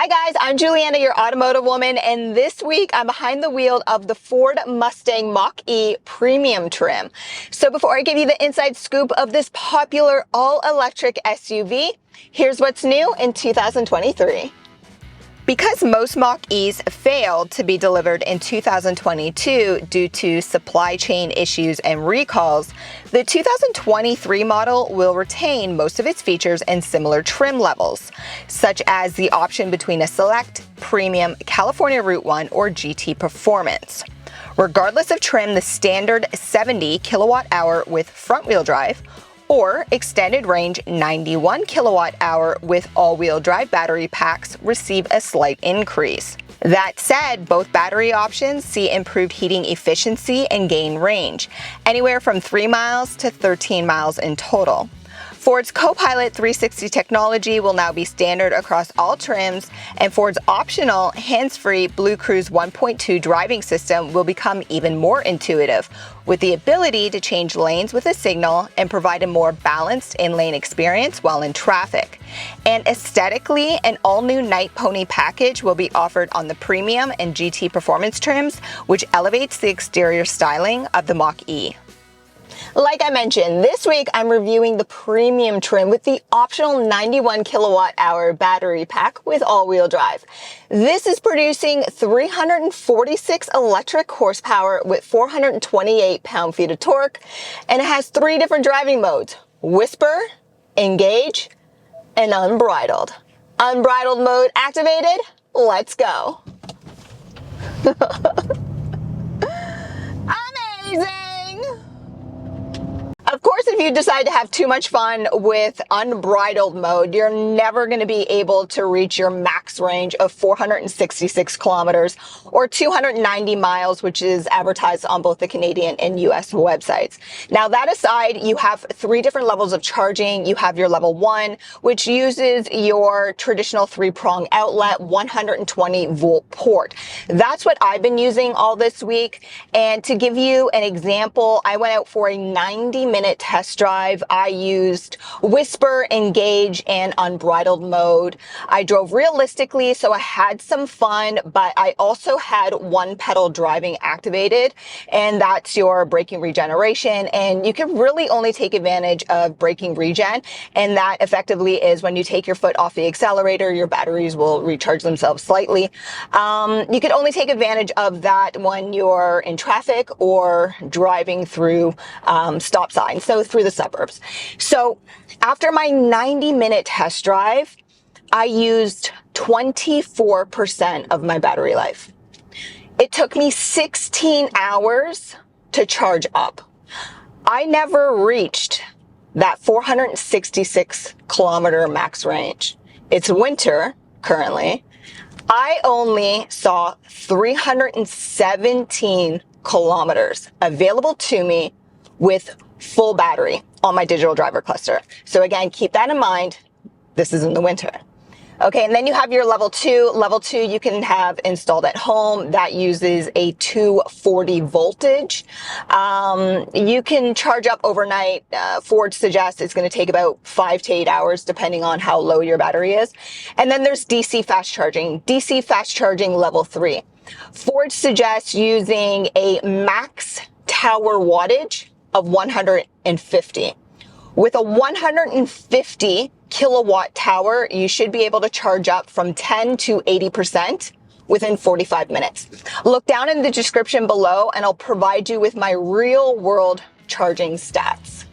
Hi guys, I'm Juliana, your automotive woman, and this week I'm behind the wheel of the Ford Mustang Mach-E premium trim. So before I give you the inside scoop of this popular all-electric SUV, here's what's new in 2023. Because most Mach-E's failed to be delivered in 2022 due to supply chain issues and recalls, the 2023 model will retain most of its features and similar trim levels, such as the option between a Select, Premium, California Route 1, or GT Performance. Regardless of trim, the standard 70 kilowatt-hour with front-wheel drive or extended range 91 kilowatt hour with all-wheel drive battery packs receive a slight increase. That said, both battery options see improved heating efficiency and gain range, anywhere from 3 miles to 13 miles in total. Ford's Copilot 360 technology will now be standard across all trims, and Ford's optional hands-free BlueCruise 1.2 driving system will become even more intuitive, with the ability to change lanes with a signal and provide a more balanced in-lane experience while in traffic. And aesthetically, an all-new Night Pony package will be offered on the Premium and GT Performance trims, which elevates the exterior styling of the Mach-E. Like I mentioned, this week I'm reviewing the premium trim with the optional 91 kilowatt hour battery pack with all-wheel drive. This is producing 346 electric horsepower with 428 pound-feet of torque, and it has 3 different driving modes: Whisper, Engage, and Unbridled. Unbridled mode activated. Let's go. Amazing! Of course, if you decide to have too much fun with unbridled mode, you're never going to be able to reach your max range of 466 kilometers or 290 miles, which is advertised on both the Canadian and US websites. Now, that aside, you have 3 different levels of charging. You have your level 1, which uses your traditional 3-prong outlet, 120 volt port. That's what I've been using all this week. And to give you an example, I went out for a 90-minute test drive. I used Whisper, Engage, and Unbridled mode. I drove realistically, so I had some fun, but I also had one pedal driving activated, and that's your braking regeneration. And you can really only take advantage of braking regen, and that effectively is when you take your foot off the accelerator, your batteries will recharge themselves slightly. You can only take advantage of that when you're in traffic or driving through stop signs. So through the suburbs. So after my 90-minute test drive, I used 24% of my battery life. It took me 16 hours to charge up. I never reached that 466 kilometer max range. It's winter currently. I only saw 317 kilometers available to me with full battery on my digital driver cluster. So again, keep that in mind. This is in the winter. Okay, and then you have your level 2. Level 2 you can have installed at home. That uses a 240 voltage. You can charge up overnight. Ford suggests it's going to take about 5 to 8 hours depending on how low your battery is. And then there's DC fast charging. DC fast charging level 3. Ford suggests using a max tower wattage of 150. With a 150 kilowatt tower, you should be able to charge up from 10 to 80% within 45 minutes. Look down in the description below and I'll provide you with my real world charging stats.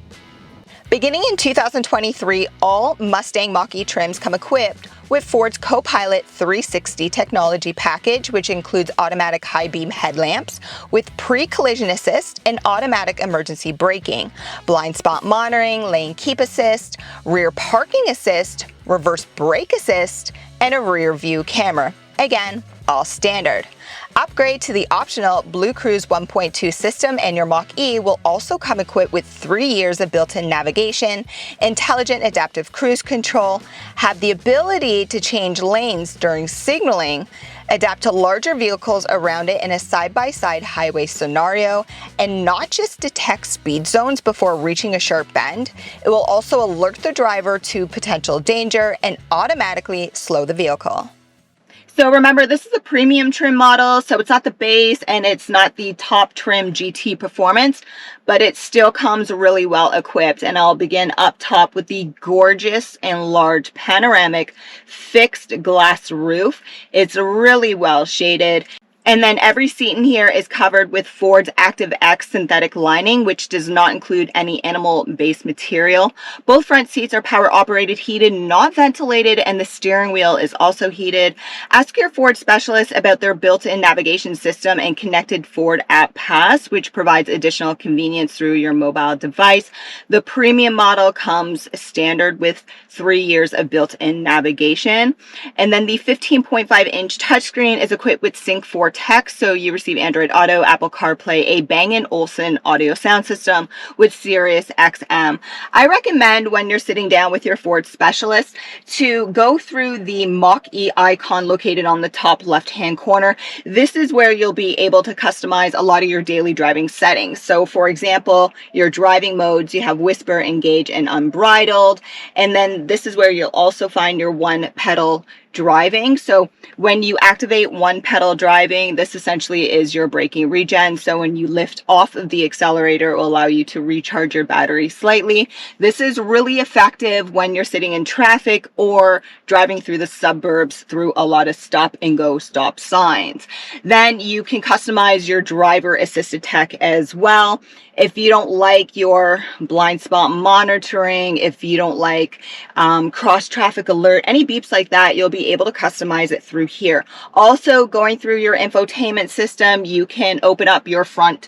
Beginning in 2023, all Mustang Mach-E trims come equipped with Ford's Copilot 360 technology package, which includes automatic high beam headlamps with pre-collision assist and automatic emergency braking, blind spot monitoring, lane keep assist, rear parking assist, reverse brake assist, and a rear view camera. Again, all standard. Upgrade to the optional BlueCruise 1.2 system and your Mach-E will also come equipped with 3 years of built-in navigation, intelligent adaptive cruise control, have the ability to change lanes during signaling, adapt to larger vehicles around it in a side-by-side highway scenario, and not just detect speed zones before reaching a sharp bend, it will also alert the driver to potential danger and automatically slow the vehicle. So remember, this is a premium trim model, so it's not the base and it's not the top trim GT performance, but it still comes really well equipped. And I'll begin up top with the gorgeous and large panoramic fixed glass roof. It's really well shaded. And then every seat in here is covered with Ford's Active X synthetic lining, which does not include any animal-based material. Both front seats are power operated, heated, not ventilated, and the steering wheel is also heated. Ask your Ford specialist about their built-in navigation system and connected Ford App Pass, which provides additional convenience through your mobile device. The premium model comes standard with 3 years of built-in navigation. And then the 15.5-inch touchscreen is equipped with Sync 4 tech, so you receive Android Auto, Apple CarPlay, a Bang & Olufsen audio sound system with Sirius XM. I recommend when you're sitting down with your Ford specialist to go through the Mach-E icon located on the top left-hand corner. This is where you'll be able to customize a lot of your daily driving settings. So for example, your driving modes, you have Whisper, Engage, and Unbridled. And then this is where you'll also find your one pedal driving. So when you activate one pedal driving, this essentially is your braking regen. So when you lift off of the accelerator, it will allow you to recharge your battery slightly. This is really effective when you're sitting in traffic or driving through the suburbs through a lot of stop and go stop signs. Then you can customize your driver assisted tech as well. If you don't like your blind spot monitoring, if you don't like cross traffic alert, any beeps like that, you'll be able to customize it through here. Also, going through your infotainment system, you can open up your front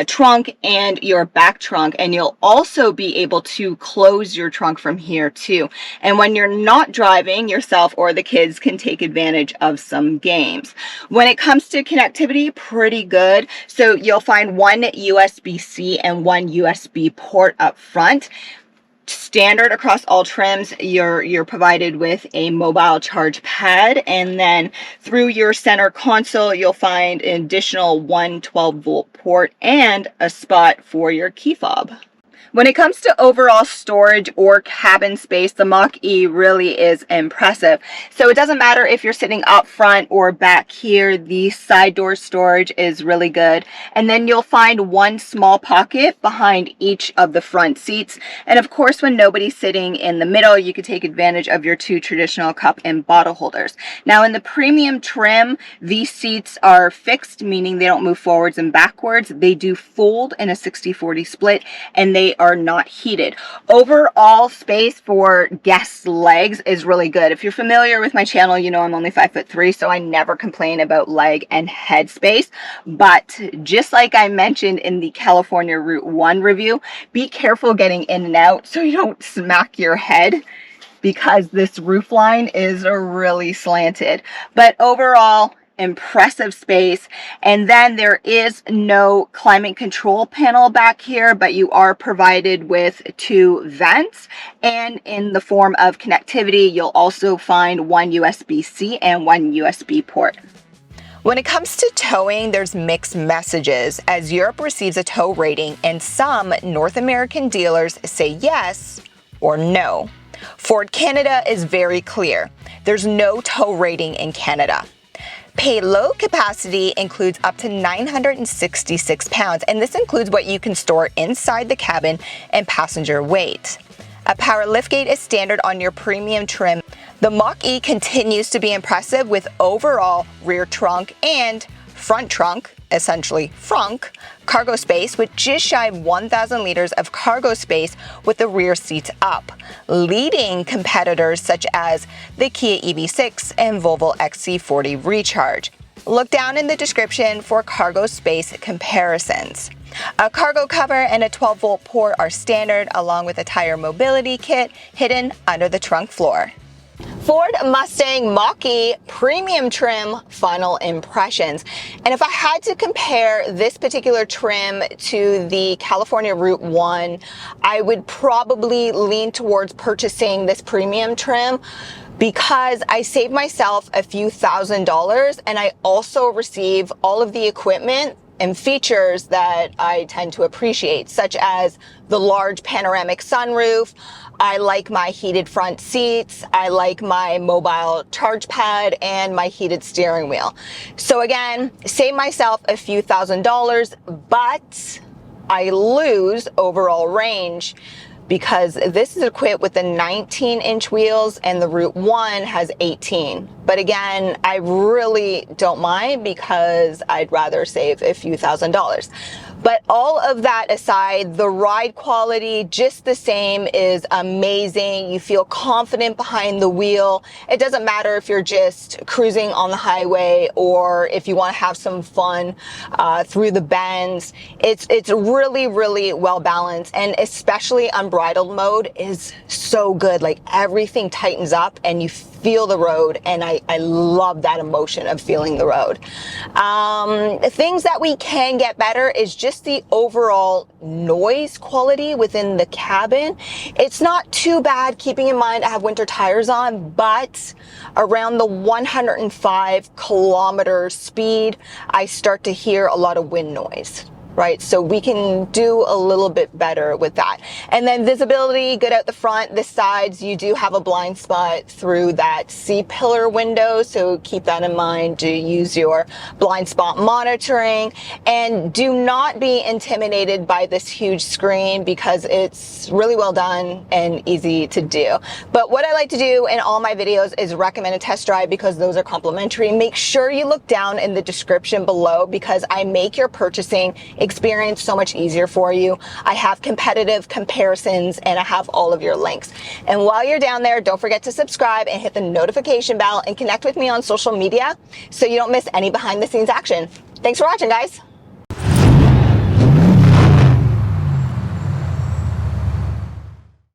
trunk and your back trunk, and you'll also be able to close your trunk from here too. And when you're not driving, yourself or the kids can take advantage of some games. When it comes to connectivity, pretty good. So you'll find one USB-C and one USB port up front. Standard across all trims, you're provided with a mobile charge pad, and then through your center console you'll find an additional 12-volt port and a spot for your key fob. When it comes to overall storage or cabin space, the Mach-E really is impressive. So it doesn't matter if you're sitting up front or back here, the side door storage is really good. And then you'll find one small pocket behind each of the front seats. And of course, when nobody's sitting in the middle, you can take advantage of your two traditional cup and bottle holders. Now in the premium trim, these seats are fixed, meaning they don't move forwards and backwards. They do fold in a 60-40 split, and they are not heated. Overall space for guest legs is really good. If you're familiar with my channel, you know I'm only 5'3", so I never complain about leg and head space. But just like I mentioned in the California Route 1 review, be careful getting in and out so you don't smack your head, because this roof line is really slanted. But overall, impressive space. And then there is no climate control panel back here, but you are provided with 2 vents, and in the form of connectivity you'll also find one USB-C and one USB port. When it comes to towing, there's mixed messages, as Europe receives a tow rating and some North American dealers say yes or no. Ford Canada is very clear. There's no tow rating in Canada. Payload capacity includes up to 966 pounds, and this includes what you can store inside the cabin and passenger weight. A power liftgate is standard on your premium trim. The Mach-E continues to be impressive with overall rear trunk and front trunk, essentially frunk, cargo space with just shy of 1,000 liters of cargo space with the rear seats up, leading competitors such as the Kia EV6 and Volvo XC40 Recharge. Look down in the description for cargo space comparisons. A cargo cover and a 12-volt port are standard, along with a tire mobility kit hidden under the trunk floor. Ford Mustang Mach-E premium trim final impressions. And if I had to compare this particular trim to the California Route 1, I would probably lean towards purchasing this premium trim, because I save myself a few $1,000s, and I also receive all of the equipment and features that I tend to appreciate, such as the large panoramic sunroof. I like my heated front seats. I like my mobile charge pad and my heated steering wheel. So again, save myself a few $1,000s, but I lose overall range because this is equipped with the 19-inch wheels and the Route 1 has 18. But again, I really don't mind because I'd rather save a few $1,000s. But all of that aside, the ride quality, just the same, is amazing. You feel confident behind the wheel. It doesn't matter if you're just cruising on the highway or if you want to have some fun through the bends. It's really, really well balanced, and especially unbridled mode is so good. Like, everything tightens up and you feel the road, and I love that emotion of feeling the road. Things that we can get better is just the overall noise quality within the cabin. It's not too bad, keeping in mind I have winter tires on, but around the 105 kilometer speed, I start to hear a lot of wind noise. Right, so we can do a little bit better with that. And then visibility, good out the front. The sides, you do have a blind spot through that C-pillar window, so keep that in mind. Do use your blind spot monitoring, and do not be intimidated by this huge screen because it's really well done and easy to do. But what I like to do in all my videos is recommend a test drive because those are complimentary. Make sure you look down in the description below because I make your purchasing experience so much easier for you. I have competitive comparisons and I have all of your links. And while you're down there, don't forget to subscribe and hit the notification bell and connect with me on social media so you don't miss any behind the scenes action. Thanks for watching, guys.